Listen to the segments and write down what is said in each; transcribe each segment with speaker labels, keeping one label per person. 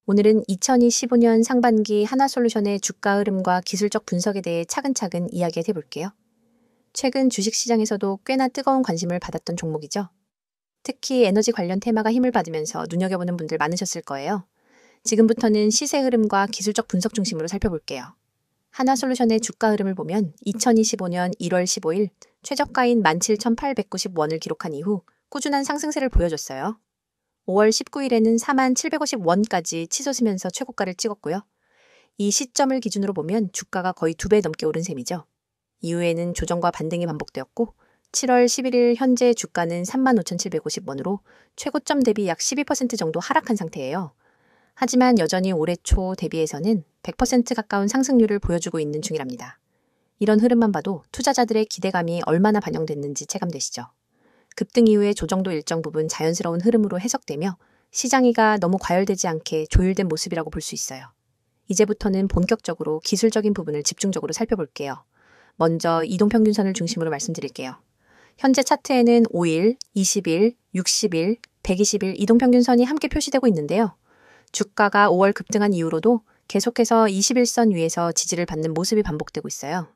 Speaker 1: 오늘은 2025년 상반기 하나솔루션의 주가 흐름과 기술적 분석에 대해 차근차근 이야기해 볼게요. 최근 주식시장에서도 꽤나 뜨거운 관심을 받았던 종목이죠. 특히 에너지 관련 테마가 힘을 받으면서 눈여겨보는 분들 많으셨을 거예요. 지금부터는 시세 흐름과 기술적 분석 중심으로 살펴볼게요. 하나솔루션의 주가 흐름을 보면 2025년 1월 15일 최저가인 17,890원을 기록한 이후 꾸준한 상승세를 보여줬어요. 5월 19일에는 4750원까지 치솟으면서 최고가를 찍었고요. 이 시점을 기준으로 보면 주가가 거의 2배 넘게 오른 셈이죠. 이후에는 조정과 반등이 반복되었고 7월 11일 현재 주가는 35,750원으로 최고점 대비 약 12% 정도 하락한 상태예요. 하지만 여전히 올해 초 대비해서는 100% 가까운 상승률을 보여주고 있는 중이랍니다. 이런 흐름만 봐도 투자자들의 기대감이 얼마나 반영됐는지 체감되시죠? 급등 이후의 조정도 일정 부분 자연스러운 흐름으로 해석되며 시장이가 너무 과열되지 않게 조율된 모습이라고 볼 수 있어요. 이제부터는 본격적으로 기술적인 부분을 집중적으로 살펴볼게요. 먼저 이동평균선을 중심으로 말씀드릴게요. 현재 차트에는 5일, 20일, 60일, 120일 이동평균선이 함께 표시되고 있는데요. 주가가 5월 급등한 이후로도 계속해서 21선 위에서 지지를 받는 모습이 반복되고 있어요.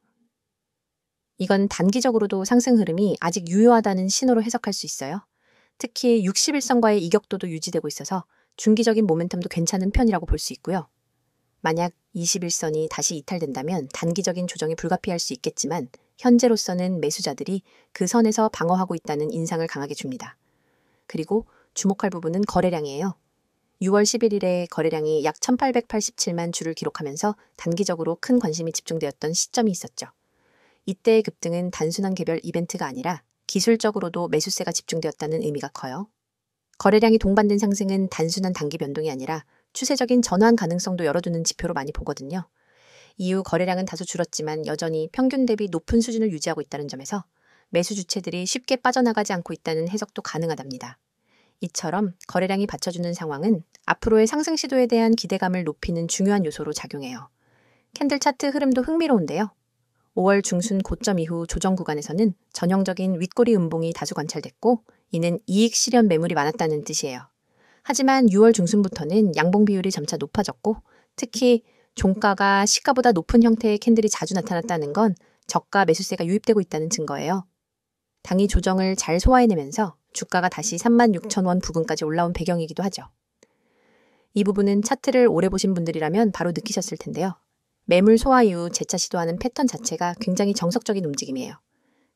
Speaker 1: 이건 단기적으로도 상승 흐름이 아직 유효하다는 신호로 해석할 수 있어요. 특히 61선과의 이격도도 유지되고 있어서 중기적인 모멘텀도 괜찮은 편이라고 볼 수 있고요. 만약 21선이 다시 이탈된다면 단기적인 조정이 불가피할 수 있겠지만 현재로서는 매수자들이 그 선에서 방어하고 있다는 인상을 강하게 줍니다. 그리고 주목할 부분은 거래량이에요. 6월 11일에 거래량이 약 1887만 주를 기록하면서 단기적으로 큰 관심이 집중되었던 시점이 있었죠. 이때의 급등은 단순한 개별 이벤트가 아니라 기술적으로도 매수세가 집중되었다는 의미가 커요. 거래량이 동반된 상승은 단순한 단기 변동이 아니라 추세적인 전환 가능성도 열어두는 지표로 많이 보거든요. 이후 거래량은 다소 줄었지만 여전히 평균 대비 높은 수준을 유지하고 있다는 점에서 매수 주체들이 쉽게 빠져나가지 않고 있다는 해석도 가능하답니다. 이처럼 거래량이 받쳐주는 상황은 앞으로의 상승 시도에 대한 기대감을 높이는 중요한 요소로 작용해요. 캔들 차트 흐름도 흥미로운데요. 5월 중순 고점 이후 조정 구간에서는 전형적인 윗꼬리 음봉이 다수 관찰됐고 이는 이익 실현 매물이 많았다는 뜻이에요. 하지만 6월 중순부터는 양봉 비율이 점차 높아졌고 특히 종가가 시가보다 높은 형태의 캔들이 자주 나타났다는 건 저가 매수세가 유입되고 있다는 증거예요. 당이 조정을 잘 소화해내면서 주가가 다시 36,000원 부근까지 올라온 배경이기도 하죠. 이 부분은 차트를 오래 보신 분들이라면 바로 느끼셨을 텐데요. 매물 소화 이후 재차 시도하는 패턴 자체가 굉장히 정석적인 움직임이에요.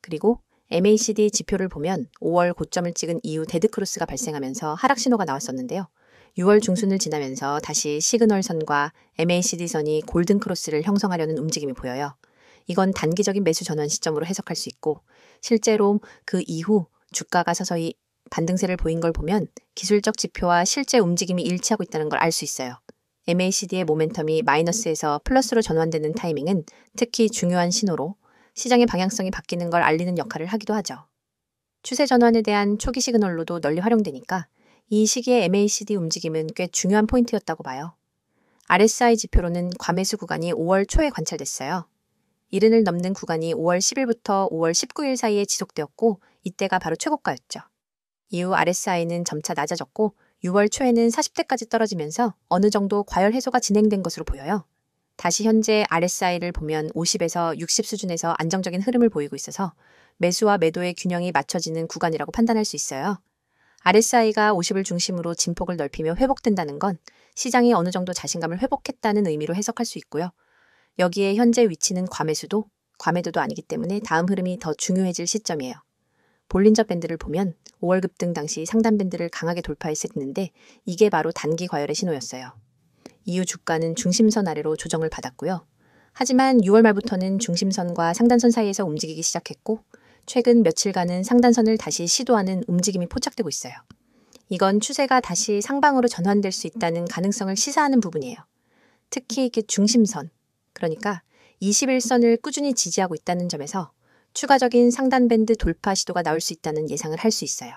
Speaker 1: 그리고 MACD 지표를 보면 5월 고점을 찍은 이후 데드크로스가 발생하면서 하락 신호가 나왔었는데요. 6월 중순을 지나면서 다시 시그널선과 MACD선이 골든크로스를 형성하려는 움직임이 보여요. 이건 단기적인 매수 전환 시점으로 해석할 수 있고 실제로 그 이후 주가가 서서히 반등세를 보인 걸 보면 기술적 지표와 실제 움직임이 일치하고 있다는 걸 알 수 있어요. MACD의 모멘텀이 마이너스에서 플러스로 전환되는 타이밍은 특히 중요한 신호로 시장의 방향성이 바뀌는 걸 알리는 역할을 하기도 하죠. 추세 전환에 대한 초기 시그널로도 널리 활용되니까 이 시기의 MACD 움직임은 꽤 중요한 포인트였다고 봐요. RSI 지표로는 과매수 구간이 5월 초에 관찰됐어요. 이른을 넘는 구간이 5월 10일부터 5월 19일 사이에 지속되었고 이때가 바로 최고가였죠. 이후 RSI는 점차 낮아졌고 6월 초에는 40대까지 떨어지면서 어느 정도 과열 해소가 진행된 것으로 보여요. 다시 현재 RSI를 보면 50에서 60 수준에서 안정적인 흐름을 보이고 있어서 매수와 매도의 균형이 맞춰지는 구간이라고 판단할 수 있어요. RSI가 50을 중심으로 진폭을 넓히며 회복된다는 건 시장이 어느 정도 자신감을 회복했다는 의미로 해석할 수 있고요. 여기에 현재 위치는 과매수도, 과매도도 아니기 때문에 다음 흐름이 더 중요해질 시점이에요. 볼린저 밴드를 보면 5월 급등 당시 상단 밴드를 강하게 돌파했었는데 이게 바로 단기 과열의 신호였어요. 이후 주가는 중심선 아래로 조정을 받았고요. 하지만 6월 말부터는 중심선과 상단선 사이에서 움직이기 시작했고 최근 며칠간은 상단선을 다시 시도하는 움직임이 포착되고 있어요. 이건 추세가 다시 상방으로 전환될 수 있다는 가능성을 시사하는 부분이에요. 특히 이게 중심선, 그러니까 21선을 꾸준히 지지하고 있다는 점에서 추가적인 상단 밴드 돌파 시도가 나올 수 있다는 예상을 할 수 있어요.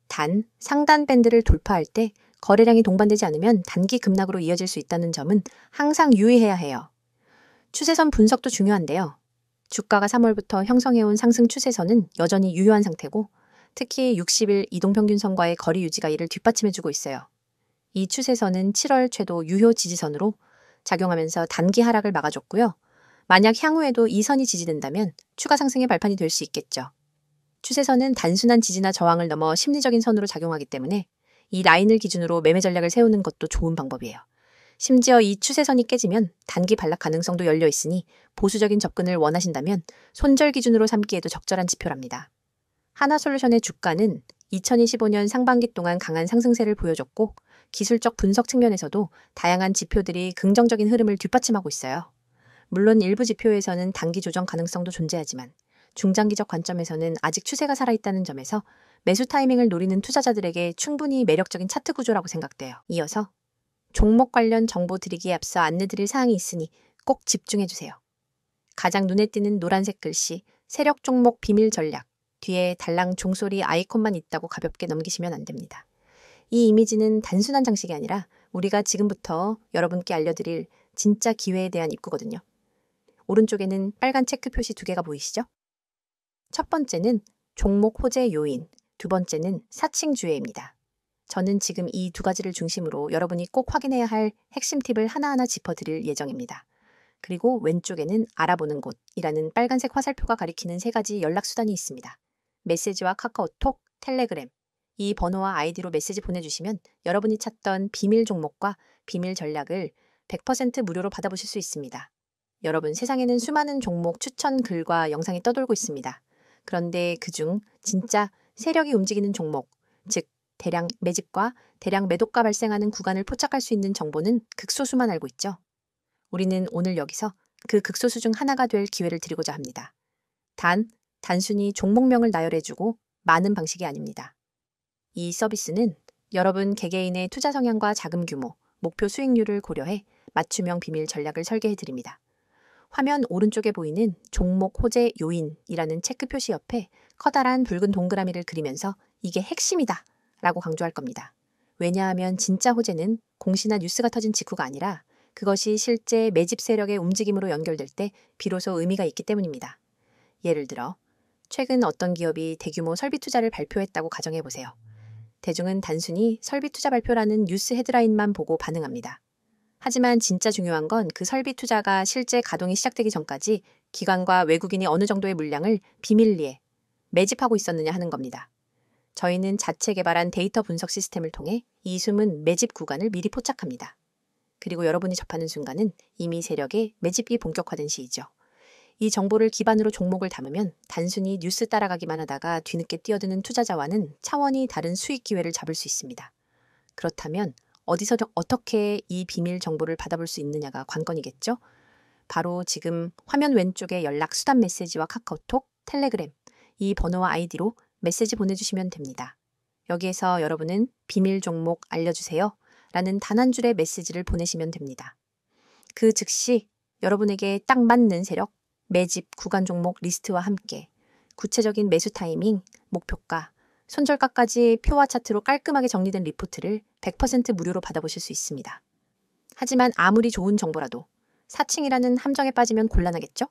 Speaker 1: 단, 상단 밴드를 돌파할 때 거래량이 동반되지 않으면 단기 급락으로 이어질 수 있다는 점은 항상 유의해야 해요. 추세선 분석도 중요한데요. 주가가 3월부터 형성해온 상승 추세선은 여전히 유효한 상태고 특히 60일 이동평균선과의 거리 유지가 이를 뒷받침해주고 있어요. 이 추세선은 7월 최도 유효 지지선으로 작용하면서 단기 하락을 막아줬고요. 만약 향후에도 이 선이 지지된다면 추가 상승의 발판이 될 수 있겠죠. 추세선은 단순한 지지나 저항을 넘어 심리적인 선으로 작용하기 때문에 이 라인을 기준으로 매매 전략을 세우는 것도 좋은 방법이에요. 심지어 이 추세선이 깨지면 단기 반락 가능성도 열려 있으니 보수적인 접근을 원하신다면 손절 기준으로 삼기에도 적절한 지표랍니다. 하나솔루션의 주가는 2025년 상반기 동안 강한 상승세를 보여줬고 기술적 분석 측면에서도 다양한 지표들이 긍정적인 흐름을 뒷받침하고 있어요. 물론 일부 지표에서는 단기 조정 가능성도 존재하지만 중장기적 관점에서는 아직 추세가 살아있다는 점에서 매수 타이밍을 노리는 투자자들에게 충분히 매력적인 차트 구조라고 생각돼요. 이어서 종목 관련 정보 드리기에 앞서 안내드릴 사항이 있으니 꼭 집중해주세요. 가장 눈에 띄는 노란색 글씨 세력 종목 비밀 전략 뒤에 달랑 종소리 아이콘만 있다고 가볍게 넘기시면 안 됩니다. 이 이미지는 단순한 장식이 아니라 우리가 지금부터 여러분께 알려드릴 진짜 기회에 대한 입구거든요. 오른쪽에는 빨간 체크 표시 2개가 보이시죠? 첫 번째는 종목 호재 요인, 두 번째는 사칭 주회입니다. 저는 지금 이 2가지를 중심으로 여러분이 꼭 확인해야 할 핵심 팁을 하나하나 짚어드릴 예정입니다. 그리고 왼쪽에는 알아보는 곳이라는 빨간색 화살표가 가리키는 3가지 연락수단이 있습니다. 메시지와 카카오톡, 텔레그램. 이 번호와 아이디로 메시지 보내주시면 여러분이 찾던 비밀 종목과 비밀 전략을 100% 무료로 받아보실 수 있습니다. 여러분, 세상에는 수많은 종목 추천 글과 영상이 떠돌고 있습니다. 그런데 그중 진짜 세력이 움직이는 종목, 즉 대량 매집과 대량 매도가 발생하는 구간을 포착할 수 있는 정보는 극소수만 알고 있죠. 우리는 오늘 여기서 그 극소수 중 하나가 될 기회를 드리고자 합니다. 단순히 종목명을 나열해주고 많은 방식이 아닙니다. 이 서비스는 여러분 개개인의 투자 성향과 자금 규모, 목표 수익률을 고려해 맞춤형 비밀 전략을 설계해드립니다. 화면 오른쪽에 보이는 종목 호재 요인이라는 체크 표시 옆에 커다란 붉은 동그라미를 그리면서 이게 핵심이다 라고 강조할 겁니다. 왜냐하면 진짜 호재는 공시나 뉴스가 터진 직후가 아니라 그것이 실제 매집 세력의 움직임으로 연결될 때 비로소 의미가 있기 때문입니다. 예를 들어 최근 어떤 기업이 대규모 설비 투자를 발표했다고 가정해보세요. 대중은 단순히 설비 투자 발표라는 뉴스 헤드라인만 보고 반응합니다. 하지만 진짜 중요한 건 그 설비 투자가 실제 가동이 시작되기 전까지 기관과 외국인이 어느 정도의 물량을 비밀리에 매집하고 있었느냐 하는 겁니다. 저희는 자체 개발한 데이터 분석 시스템을 통해 이 숨은 매집 구간을 미리 포착합니다. 그리고 여러분이 접하는 순간은 이미 세력의 매집이 본격화된 시이죠. 이 정보를 기반으로 종목을 담으면 단순히 뉴스 따라가기만 하다가 뒤늦게 뛰어드는 투자자와는 차원이 다른 수익 기회를 잡을 수 있습니다. 그렇다면 어디서 어떻게 이 비밀 정보를 받아볼 수 있느냐가 관건이겠죠? 바로 지금 화면 왼쪽에 연락 수단 메시지와 카카오톡, 텔레그램, 이 번호와 아이디로 메시지 보내주시면 됩니다. 여기에서 여러분은 비밀 종목 알려주세요 라는 단 한 줄의 메시지를 보내시면 됩니다. 그 즉시 여러분에게 딱 맞는 세력, 매집, 구간 종목 리스트와 함께 구체적인 매수 타이밍, 목표가, 손절가까지 표와 차트로 깔끔하게 정리된 리포트를 100% 무료로 받아보실 수 있습니다. 하지만 아무리 좋은 정보라도 사칭이라는 함정에 빠지면 곤란하겠죠?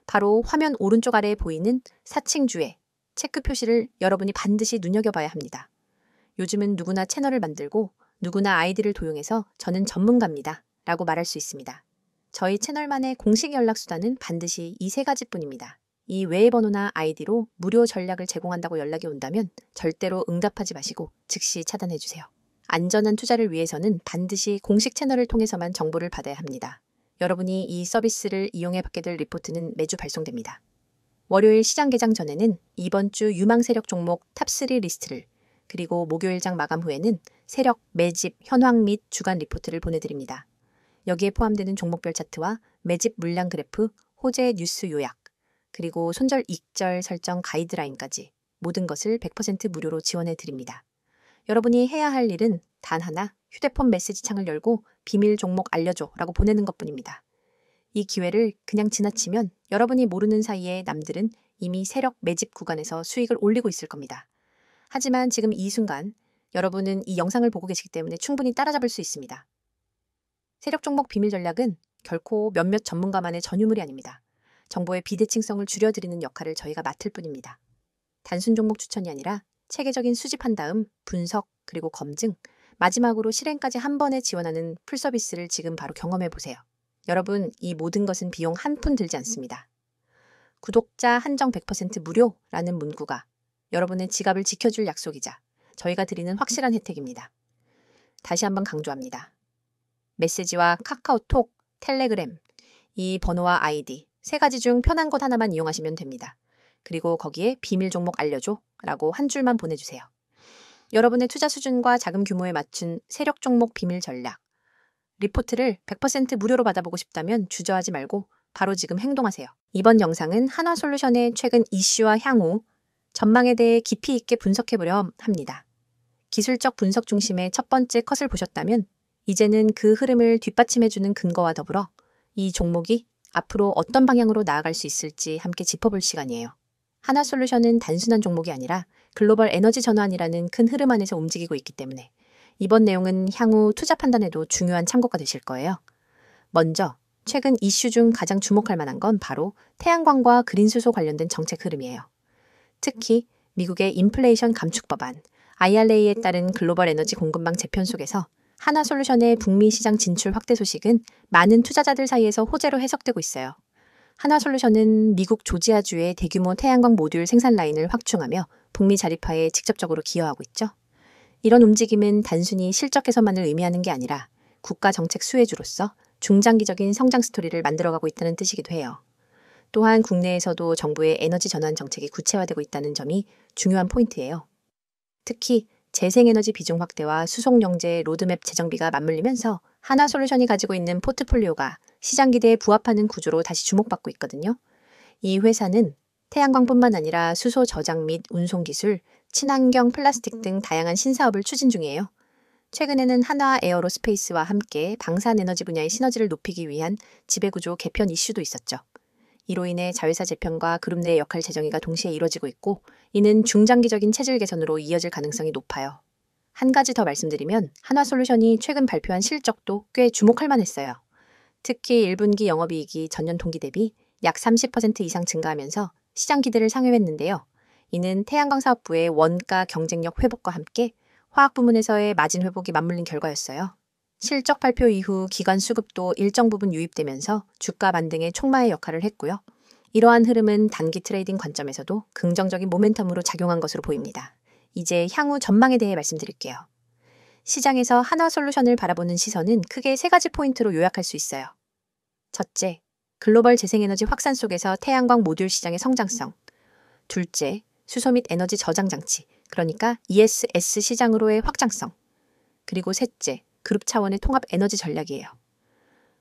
Speaker 1: 바로 화면 오른쪽 아래에 보이는 사칭주의 체크 표시를 여러분이 반드시 눈여겨봐야 합니다. 요즘은 누구나 채널을 만들고 누구나 아이디를 도용해서 저는 전문가입니다 라고 말할 수 있습니다. 저희 채널만의 공식 연락수단은 반드시 이 3가지뿐입니다. 이 외의 번호나 아이디로 무료 전략을 제공한다고 연락이 온다면 절대로 응답하지 마시고 즉시 차단해주세요. 안전한 투자를 위해서는 반드시 공식 채널을 통해서만 정보를 받아야 합니다. 여러분이 이 서비스를 이용해 받게 될 리포트는 매주 발송됩니다. 월요일 시장 개장 전에는 이번 주 유망 세력 종목 탑3 리스트를, 그리고 목요일장 마감 후에는 세력, 매집, 현황 및 주간 리포트를 보내드립니다. 여기에 포함되는 종목별 차트와 매집 물량 그래프, 호재 뉴스 요약, 그리고 손절 익절 설정 가이드라인까지 모든 것을 100% 무료로 지원해 드립니다. 여러분이 해야 할 일은 단 하나, 휴대폰 메시지 창을 열고 비밀 종목 알려줘 라고 보내는 것뿐입니다. 이 기회를 그냥 지나치면 여러분이 모르는 사이에 남들은 이미 세력 매집 구간에서 수익을 올리고 있을 겁니다. 하지만 지금 이 순간 여러분은 이 영상을 보고 계시기 때문에 충분히 따라잡을 수 있습니다. 세력 종목 비밀 전략은 결코 몇몇 전문가만의 전유물이 아닙니다. 정보의 비대칭성을 줄여드리는 역할을 저희가 맡을 뿐입니다. 단순 종목 추천이 아니라 체계적인 수집한 다음 분석 그리고 검증, 마지막으로 실행까지 한 번에 지원하는 풀 서비스를 지금 바로 경험해 보세요. 여러분, 이 모든 것은 비용 한 푼 들지 않습니다. 구독자 한정 100% 무료라는 문구가 여러분의 지갑을 지켜줄 약속이자 저희가 드리는 확실한 혜택입니다. 다시 한번 강조합니다. 메시지와 카카오톡, 텔레그램, 이 번호와 아이디 세 가지 중 편한 것 하나만 이용하시면 됩니다. 그리고 거기에 비밀 종목 알려줘 라고 한 줄만 보내주세요. 여러분의 투자 수준과 자금 규모에 맞춘 세력 종목 비밀 전략, 리포트를 100% 무료로 받아보고 싶다면 주저하지 말고 바로 지금 행동하세요. 이번 영상은 한화솔루션의 최근 이슈와 향후 전망에 대해 깊이 있게 분석해보려 합니다. 기술적 분석 중심의 첫 번째 컷을 보셨다면 이제는 그 흐름을 뒷받침해주는 근거와 더불어 이 종목이 앞으로 어떤 방향으로 나아갈 수 있을지 함께 짚어볼 시간이에요. 한화솔루션은 단순한 종목이 아니라 글로벌 에너지 전환이라는 큰 흐름 안에서 움직이고 있기 때문에 이번 내용은 향후 투자 판단에도 중요한 참고가 되실 거예요. 먼저 최근 이슈 중 가장 주목할 만한 건 바로 태양광과 그린수소 관련된 정책 흐름이에요. 특히 미국의 인플레이션 감축 법안, IRA에 따른 글로벌 에너지 공급망 재편 속에서 한화솔루션의 북미 시장 진출 확대 소식은 많은 투자자들 사이에서 호재로 해석되고 있어요. 한화솔루션은 미국 조지아주의 대규모 태양광 모듈 생산 라인을 확충하며 북미 자립화에 직접적으로 기여하고 있죠. 이런 움직임은 단순히 실적 개선만을 의미하는 게 아니라 국가 정책 수혜주로서 중장기적인 성장 스토리를 만들어가고 있다는 뜻이기도 해요. 또한 국내에서도 정부의 에너지 전환 정책이 구체화되고 있다는 점이 중요한 포인트예요. 특히 재생에너지 비중 확대와 수송영재 로드맵 재정비가 맞물리면서 한화솔루션이 가지고 있는 포트폴리오가 시장 기대에 부합하는 구조로 다시 주목받고 있거든요. 이 회사는 태양광뿐만 아니라 수소 저장 및 운송 기술, 친환경 플라스틱 등 다양한 신사업을 추진 중이에요. 최근에는 한화 에어로스페이스와 함께 방산에너지 분야의 시너지를 높이기 위한 지배구조 개편 이슈도 있었죠. 이로 인해 자회사 재편과 그룹 내 역할 재정의가 동시에 이뤄지고 있고 이는 중장기적인 체질 개선으로 이어질 가능성이 높아요. 한 가지 더 말씀드리면 한화솔루션이 최근 발표한 실적도 꽤 주목할 만했어요. 특히 1분기 영업이익이 전년 동기 대비 약 30% 이상 증가하면서 시장 기대를 상회했는데요. 이는 태양광 사업부의 원가 경쟁력 회복과 함께 화학 부문에서의 마진 회복이 맞물린 결과였어요. 실적 발표 이후 기관 수급도 일정 부분 유입되면서 주가 반등의 촉마의 역할을 했고요. 이러한 흐름은 단기 트레이딩 관점에서도 긍정적인 모멘텀으로 작용한 것으로 보입니다. 이제 향후 전망에 대해 말씀드릴게요. 시장에서 한화솔루션을 바라보는 시선은 크게 세 가지 포인트로 요약할 수 있어요. 첫째, 글로벌 재생에너지 확산 속에서 태양광 모듈 시장의 성장성. 둘째, 수소 및 에너지 저장 장치, 그러니까 ESS 시장으로의 확장성. 그리고 셋째, 그룹 차원의 통합 에너지 전략이에요.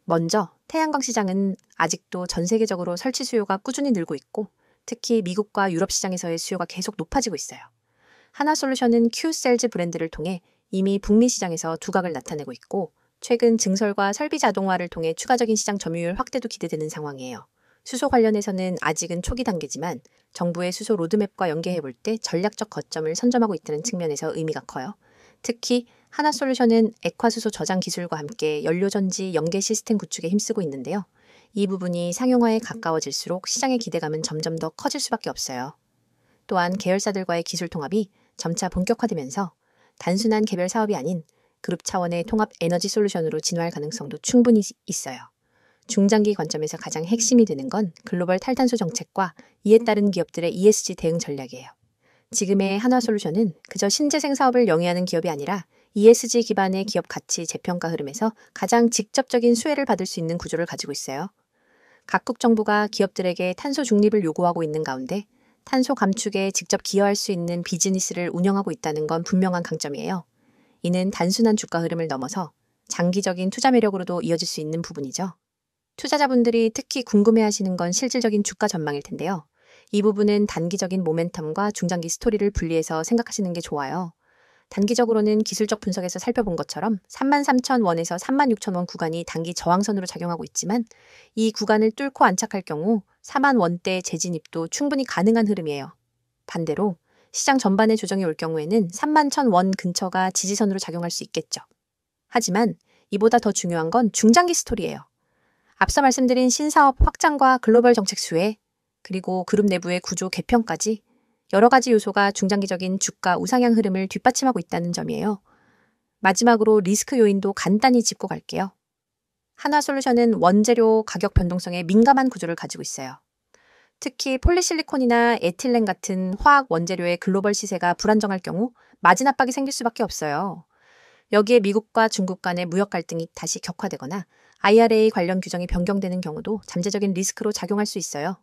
Speaker 1: 먼저 태양광 시장은 아직도 전 세계적으로 설치 수요가 꾸준히 늘고 있고 특히 미국과 유럽 시장에서의 수요가 계속 높아지고 있어요. 한화솔루션은 Q셀즈 브랜드를 통해 이미 북미 시장에서 두각을 나타내고 있고 최근 증설과 설비 자동화를 통해 추가적인 시장 점유율 확대도 기대되는 상황이에요. 수소 관련해서는 아직은 초기 단계지만 정부의 수소 로드맵과 연계해 볼 때 전략적 거점을 선점하고 있다는 측면에서 의미가 커요. 특히 한화솔루션은 액화수소 저장 기술과 함께 연료전지 연계 시스템 구축에 힘쓰고 있는데요. 이 부분이 상용화에 가까워질수록 시장의 기대감은 점점 더 커질 수밖에 없어요. 또한 계열사들과의 기술 통합이 점차 본격화되면서 단순한 개별 사업이 아닌 그룹 차원의 통합 에너지 솔루션으로 진화할 가능성도 충분히 있어요. 중장기 관점에서 가장 핵심이 되는 건 글로벌 탈탄소 정책과 이에 따른 기업들의 ESG 대응 전략이에요. 지금의 한화솔루션은 그저 신재생 사업을 영위하는 기업이 아니라 ESG 기반의 기업 가치 재평가 흐름에서 가장 직접적인 수혜를 받을 수 있는 구조를 가지고 있어요. 각국 정부가 기업들에게 탄소 중립을 요구하고 있는 가운데 탄소 감축에 직접 기여할 수 있는 비즈니스를 운영하고 있다는 건 분명한 강점이에요. 이는 단순한 주가 흐름을 넘어서 장기적인 투자 매력으로도 이어질 수 있는 부분이죠. 투자자분들이 특히 궁금해하시는 건 실질적인 주가 전망일 텐데요. 이 부분은 단기적인 모멘텀과 중장기 스토리를 분리해서 생각하시는 게 좋아요. 단기적으로는 기술적 분석에서 살펴본 것처럼 33,000원에서 36,000원 구간이 단기 저항선으로 작용하고 있지만 이 구간을 뚫고 안착할 경우 40,000원대 재진입도 충분히 가능한 흐름이에요. 반대로 시장 전반의 조정이 올 경우에는 31,000원 근처가 지지선으로 작용할 수 있겠죠. 하지만 이보다 더 중요한 건 중장기 스토리예요. 앞서 말씀드린 신사업 확장과 글로벌 정책 수혜, 그리고 그룹 내부의 구조 개편까지 여러 가지 요소가 중장기적인 주가 우상향 흐름을 뒷받침하고 있다는 점이에요. 마지막으로 리스크 요인도 간단히 짚고 갈게요. 한화솔루션은 원재료 가격 변동성에 민감한 구조를 가지고 있어요. 특히 폴리실리콘이나 에틸렌 같은 화학 원재료의 글로벌 시세가 불안정할 경우 마진 압박이 생길 수밖에 없어요. 여기에 미국과 중국 간의 무역 갈등이 다시 격화되거나 IRA 관련 규정이 변경되는 경우도 잠재적인 리스크로 작용할 수 있어요.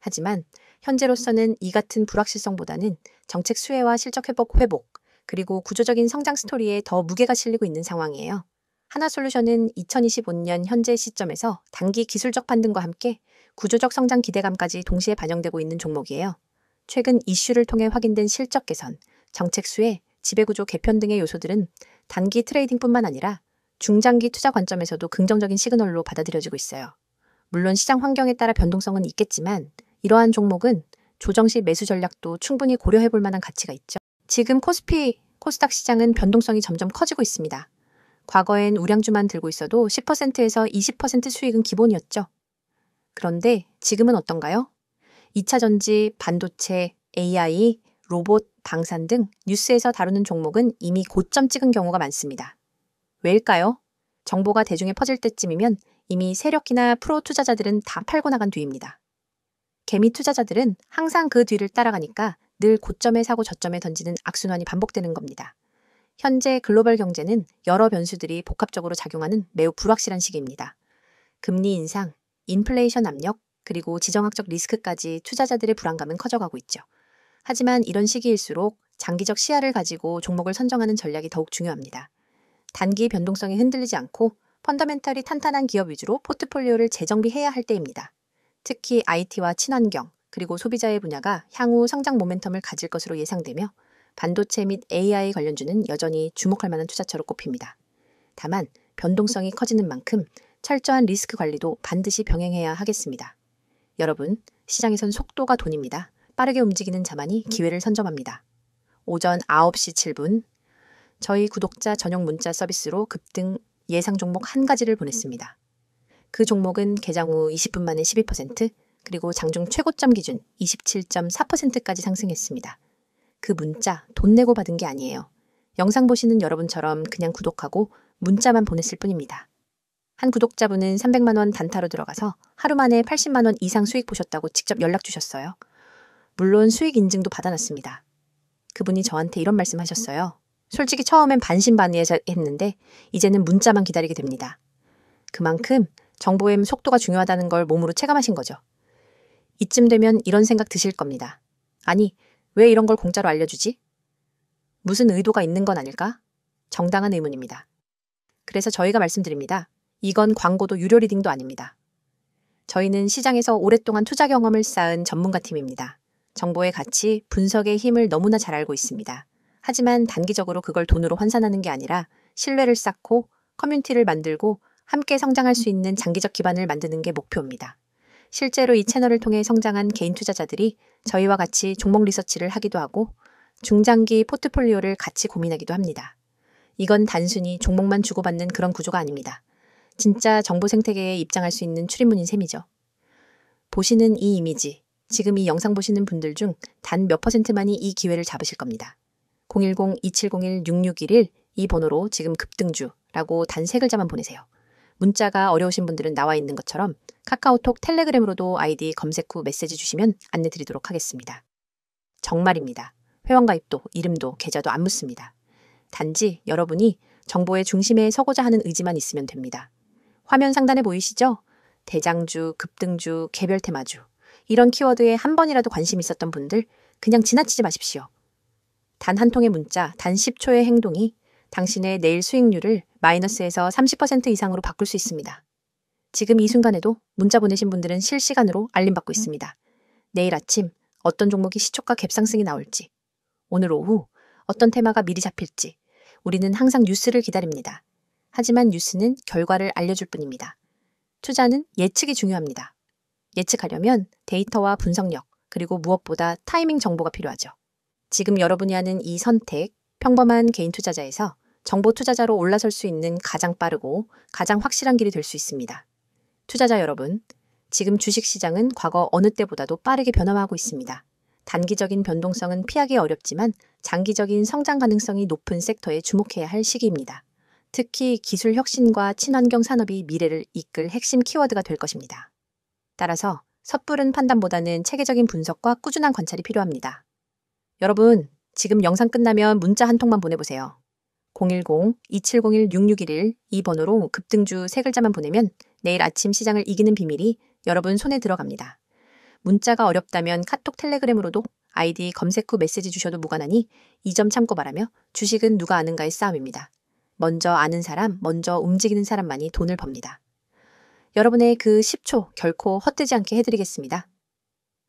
Speaker 1: 하지만 현재로서는 이 같은 불확실성보다는 정책 수혜와 실적 회복, 그리고 구조적인 성장 스토리에 더 무게가 실리고 있는 상황이에요. 한화솔루션은 2025년 현재 시점에서 단기 기술적 반등과 함께 구조적 성장 기대감까지 동시에 반영되고 있는 종목이에요. 최근 이슈를 통해 확인된 실적 개선, 정책 수혜, 지배구조 개편 등의 요소들은 단기 트레이딩뿐만 아니라 중장기 투자 관점에서도 긍정적인 시그널로 받아들여지고 있어요. 물론 시장 환경에 따라 변동성은 있겠지만 이러한 종목은 조정 시 매수 전략도 충분히 고려해 볼 만한 가치가 있죠. 지금 코스피, 코스닥 시장은 변동성이 점점 커지고 있습니다. 과거엔 우량주만 들고 있어도 10%에서 20% 수익은 기본이었죠. 그런데 지금은 어떤가요? 2차 전지, 반도체, AI, 로봇, 방산 등 뉴스에서 다루는 종목은 이미 고점 찍은 경우가 많습니다. 왜일까요? 정보가 대중에 퍼질 때쯤이면 이미 세력이나 프로 투자자들은 다 팔고 나간 뒤입니다. 개미 투자자들은 항상 그 뒤를 따라가니까 늘 고점에 사고 저점에 던지는 악순환이 반복되는 겁니다. 현재 글로벌 경제는 여러 변수들이 복합적으로 작용하는 매우 불확실한 시기입니다. 금리 인상, 인플레이션 압력, 그리고 지정학적 리스크까지 투자자들의 불안감은 커져가고 있죠. 하지만 이런 시기일수록 장기적 시야를 가지고 종목을 선정하는 전략이 더욱 중요합니다. 단기 변동성이 흔들리지 않고 펀더멘털이 탄탄한 기업 위주로 포트폴리오를 재정비해야 할 때입니다. 특히 IT와 친환경, 그리고 소비자의 분야가 향후 성장 모멘텀을 가질 것으로 예상되며 반도체 및 AI 관련주는 여전히 주목할 만한 투자처로 꼽힙니다. 다만 변동성이 커지는 만큼 철저한 리스크 관리도 반드시 병행해야 하겠습니다. 여러분, 시장에선 속도가 돈입니다. 빠르게 움직이는 자만이 기회를 선점합니다. 오전 9시 7분, 저희 구독자 전용 문자 서비스로 급등 예상 종목 한 가지를 보냈습니다. 그 종목은 개장 후 20분 만에 12%, 그리고 장중 최고점 기준 27.4%까지 상승했습니다. 그 문자 돈 내고 받은 게 아니에요. 영상 보시는 여러분처럼 그냥 구독하고 문자만 보냈을 뿐입니다. 한 구독자분은 300만 원 단타로 들어가서 하루 만에 80만 원 이상 수익 보셨다고 직접 연락 주셨어요. 물론 수익 인증도 받아놨습니다. 그분이 저한테 이런 말씀 하셨어요. 솔직히 처음엔 반신반의했는데 이제는 문자만 기다리게 됩니다. 그만큼 정보의 속도가 중요하다는 걸 몸으로 체감하신 거죠. 이쯤 되면 이런 생각 드실 겁니다. 아니, 왜 이런 걸 공짜로 알려주지? 무슨 의도가 있는 건 아닐까? 정당한 의문입니다. 그래서 저희가 말씀드립니다. 이건 광고도 유료 리딩도 아닙니다. 저희는 시장에서 오랫동안 투자 경험을 쌓은 전문가 팀입니다. 정보의 가치, 분석의 힘을 너무나 잘 알고 있습니다. 하지만 단기적으로 그걸 돈으로 환산하는 게 아니라 신뢰를 쌓고 커뮤니티를 만들고 함께 성장할 수 있는 장기적 기반을 만드는 게 목표입니다. 실제로 이 채널을 통해 성장한 개인 투자자들이 저희와 같이 종목 리서치를 하기도 하고 중장기 포트폴리오를 같이 고민하기도 합니다. 이건 단순히 종목만 주고받는 그런 구조가 아닙니다. 진짜 정보 생태계에 입장할 수 있는 출입문인 셈이죠. 보시는 이 이미지, 지금 이 영상 보시는 분들 중 단 몇 %만이 이 기회를 잡으실 겁니다. 010-2701-6611 이 번호로 지금 급등주라고 단 3글자만 보내세요. 문자가 어려우신 분들은 나와 있는 것처럼 카카오톡, 텔레그램으로도 아이디 검색 후 메시지 주시면 안내 드리도록 하겠습니다. 정말입니다. 회원가입도, 이름도, 계좌도 안 묻습니다. 단지 여러분이 정보의 중심에 서고자 하는 의지만 있으면 됩니다. 화면 상단에 보이시죠? 대장주, 급등주, 개별 테마주 이런 키워드에 한 번이라도 관심 있었던 분들 그냥 지나치지 마십시오. 단 한 통의 문자, 단 10초의 행동이 당신의 내일 수익률을 마이너스에서 30% 이상으로 바꿀 수 있습니다. 지금 이 순간에도 문자 보내신 분들은 실시간으로 알림받고 있습니다. 내일 아침 어떤 종목이 시초가 갭상승이 나올지, 오늘 오후 어떤 테마가 미리 잡힐지 우리는 항상 뉴스를 기다립니다. 하지만 뉴스는 결과를 알려줄 뿐입니다. 투자는 예측이 중요합니다. 예측하려면 데이터와 분석력, 그리고 무엇보다 타이밍 정보가 필요하죠. 지금 여러분이 하는 이 선택, 평범한 개인 투자자에서 정보 투자자로 올라설 수 있는 가장 빠르고 가장 확실한 길이 될 수 있습니다. 투자자 여러분, 지금 주식시장은 과거 어느 때보다도 빠르게 변화하고 있습니다. 단기적인 변동성은 피하기 어렵지만 장기적인 성장 가능성이 높은 섹터에 주목해야 할 시기입니다. 특히 기술 혁신과 친환경 산업이 미래를 이끌 핵심 키워드가 될 것입니다. 따라서 섣부른 판단보다는 체계적인 분석과 꾸준한 관찰이 필요합니다. 여러분, 지금 영상 끝나면 문자 한 통만 보내보세요. 010-2701-6611 이 번호로 급등주 3글자만 보내면 내일 아침 시장을 이기는 비밀이 여러분 손에 들어갑니다. 문자가 어렵다면 카톡 텔레그램으로도 아이디 검색 후 메시지 주셔도 무관하니 이 점 참고 바라며 주식은 누가 아는가의 싸움입니다. 먼저 아는 사람, 먼저 움직이는 사람만이 돈을 법니다. 여러분의 그 10초 결코 헛되지 않게 해드리겠습니다.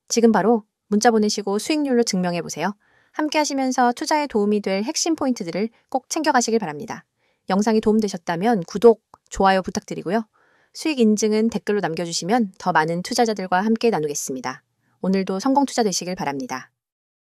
Speaker 1: 지금 바로 문자 보내시고 수익률로 증명해보세요. 함께 하시면서 투자에 도움이 될 핵심 포인트들을 꼭 챙겨가시길 바랍니다. 영상이 도움되셨다면 구독, 좋아요 부탁드리고요. 수익 인증은 댓글로 남겨주시면 더 많은 투자자들과 함께 나누겠습니다. 오늘도 성공 투자 되시길 바랍니다.